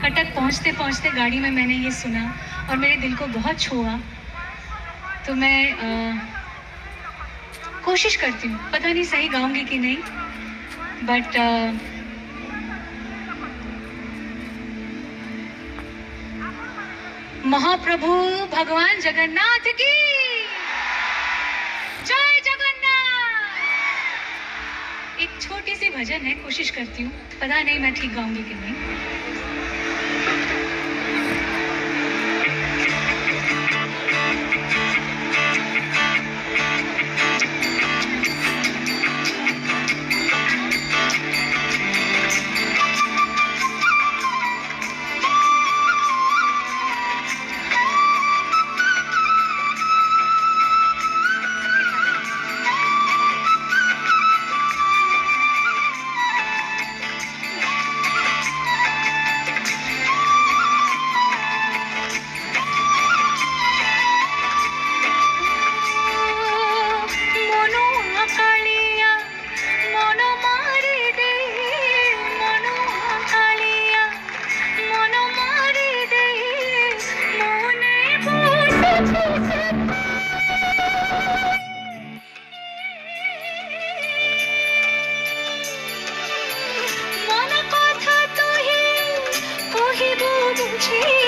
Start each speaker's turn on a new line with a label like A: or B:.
A: कटक पहुंचते पहुंचते गाड़ी में मैंने ये सुना और मेरे दिल को बहुत छुआ। तो मैं कोशिश करती हूँ, पता नहीं सही गाऊंगी कि नहीं, बट महाप्रभु भगवान जगन्नाथ की जय जगन्नाथ। एक छोटी सी भजन है, कोशिश करती हूँ, पता नहीं मैं ठीक गाऊंगी कि नहीं। मन कथा तो ही कहिबो बुझी